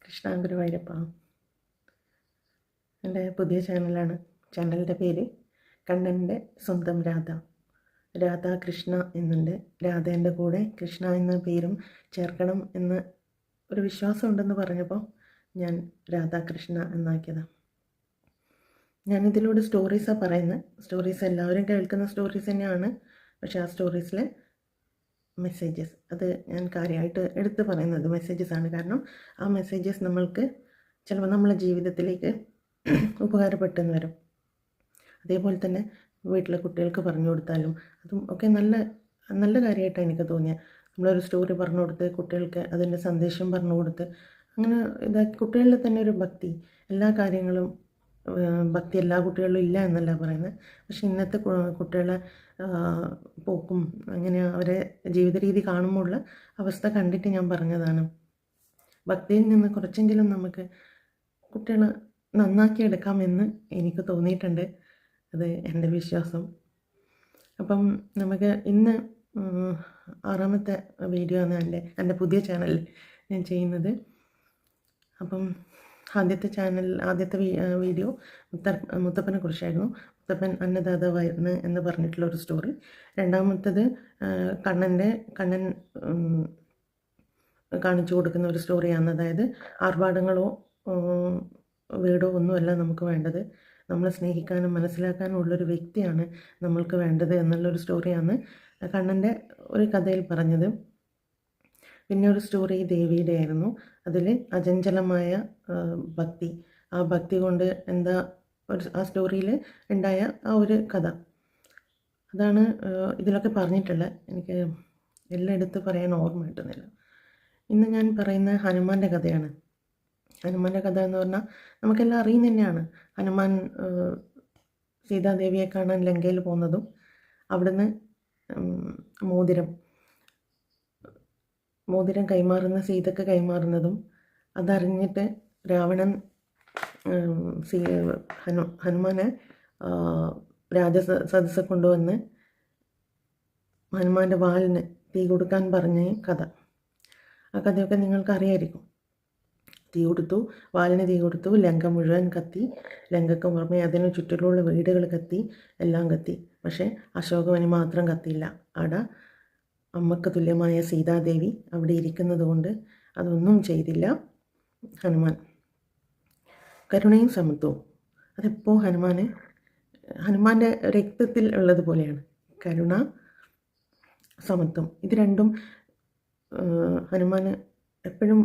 കൃഷ്ണ ഗുരുവായൂരപ്പ. എൻ്റെ പുതിയ ചാനലാണ്. ചാനലിൻ്റെ പേര് കണ്ണൻ്റെ സ്വന്തം രാധ. രാധ കൃഷ്ണ എന്നുണ്ട്. രാധേൻ്റെ കൂടെ കൃഷ്ണ എന്ന പേരും ചേർക്കണം എന്ന് ഒരു വിശ്വാസം ഉണ്ടെന്ന് പറഞ്ഞപ്പോൾ ഞാൻ രാധാകൃഷ്ണ എന്നാക്കിയതാണ്. ഞാനിതിലൂടെ സ്റ്റോറീസാണ് പറയുന്നത്. സ്റ്റോറീസ് എല്ലാവരും കേൾക്കുന്ന സ്റ്റോറീസ് തന്നെയാണ്. പക്ഷേ ആ സ്റ്റോറീസിലെ മെസ്സേജസ് അത് ഞാൻ കാര്യമായിട്ട് എടുത്ത് പറയുന്നത് മെസ്സേജസ് ആണ്. കാരണം ആ മെസ്സേജസ് നമ്മൾക്ക് ചിലപ്പോൾ നമ്മളെ ജീവിതത്തിലേക്ക് ഉപകാരപ്പെട്ടെന്ന് വരും. അതേപോലെ തന്നെ വീട്ടിലെ കുട്ടികൾക്ക് പറഞ്ഞു കൊടുത്താലും അതും ഒക്കെ നല്ല നല്ല കാര്യമായിട്ടാണ് എനിക്ക് തോന്നിയത്. നമ്മളൊരു സ്റ്റോറി പറഞ്ഞു കൊടുത്ത് കുട്ടികൾക്ക് അതിൻ്റെ സന്ദേശം പറഞ്ഞു കൊടുത്ത് അങ്ങനെ ഇതാക്കി കുട്ടികളിൽ തന്നെ ഒരു ഭക്തി, എല്ലാ കാര്യങ്ങളും ഭക്തി എല്ലാ കുട്ടികളിലും ഇല്ല എന്നല്ല പറയുന്നത്. പക്ഷെ ഇന്നത്തെ കുട്ടികളെ പോക്കും അങ്ങനെ അവരെ ജീവിത രീതി കാണുമ്പോഴുള്ള അവസ്ഥ കണ്ടിട്ട് ഞാൻ പറഞ്ഞതാണ്. ഭക്തിയിൽ നിന്ന് കുറച്ചെങ്കിലും നമുക്ക് കുട്ടികളെ നന്നാക്കിയെടുക്കാമെന്ന് എനിക്ക് തോന്നിയിട്ടുണ്ട്. അത് എൻ്റെ വിശ്വാസം. അപ്പം നമുക്ക് ഇന്ന് 6ാമത്തെ വീഡിയോ ആണ് എൻ്റെ പുതിയ ചാനലിൽ ഞാൻ ചെയ്യുന്നത്. അപ്പം ആദ്യത്തെ വീഡിയോ മുത്തപ്പനെ കുറിച്ചായിരുന്നു. മുത്തപ്പൻ അന്നദാതാവായിരുന്നു എന്ന് പറഞ്ഞിട്ടുള്ള ഒരു സ്റ്റോറി. രണ്ടാമത്തത് കണ്ണൻ കാണിച്ചു കൊടുക്കുന്ന ഒരു സ്റ്റോറിയാണ്. അതായത് ആർഭാടങ്ങളോ വീടോ ഒന്നുമല്ല നമുക്ക് വേണ്ടത്, നമ്മളെ സ്നേഹിക്കാനും മനസ്സിലാക്കാനും ഉള്ളൊരു വ്യക്തിയാണ് നമ്മൾക്ക് വേണ്ടത് എന്നുള്ളൊരു സ്റ്റോറിയാണ് കണ്ണൻ്റെ ഒരു കഥയിൽ പറഞ്ഞത്. പിന്നെ ഒരു സ്റ്റോറി ദേവിയുടെ ആയിരുന്നു. അതിൽ അചഞ്ചലമായ ഭക്തി, ആ ഭക്തി കൊണ്ട് ആ സ്റ്റോറിയിൽ ഉണ്ടായ ആ ഒരു കഥ അതാണ് ഇതിലൊക്കെ പറഞ്ഞിട്ടുള്ളത്. എനിക്ക് എല്ലാം എടുത്ത് പറയാൻ ഓർമ്മ കിട്ടുന്നില്ല. ഇന്ന് ഞാൻ പറയുന്ന ഹനുമാൻ്റെ കഥയാണ്. ഹനുമാൻ്റെ കഥ എന്ന് പറഞ്ഞാൽ നമുക്കെല്ലാം അറിയുന്ന തന്നെയാണ്. ഹനുമാൻ സീതാദേവിയെ കാണാൻ ലങ്കയിൽ പോകുന്നതും അവിടുന്ന് മോതിരം കൈമാറുന്ന സീതയ്ക്ക് കൈമാറുന്നതും അതറിഞ്ഞിട്ട് രാവണൻ ഹനുമാനെ രാജസദസ്സ കൊണ്ടുവന്ന് ഹനുമാൻ്റെ വാലിന് തീ കൊടുക്കാൻ പറഞ്ഞ കഥ. ആ കഥയൊക്കെ നിങ്ങൾക്ക് അറിയായിരിക്കും. തീ കൊടുത്തു, വാലിന് തീ കൊടുത്തു, ലങ്ക മുഴുവൻ കത്തി. ലങ്കയ്ക്ക് പുറമെ അതിന് ചുറ്റിലുള്ള വീടുകൾ കത്തി, എല്ലാം കത്തി. പക്ഷേ അശോകവനി മാത്രം കത്തിയില്ല. അവിടെ അമ്മക്ക് തുല്യമായ സീതാദേവി അവിടെ ഇരിക്കുന്നത് കൊണ്ട് അതൊന്നും ചെയ്തില്ല ഹനുമാൻ. കരുണയും സമത്വവും അതെപ്പോൾ ഹനുമാൻ്റെ രക്തത്തിൽ ഉള്ളതുപോലെയാണ്. കരുണ, സമത്വം, ഇത് രണ്ടും ഹനുമാൻ എപ്പോഴും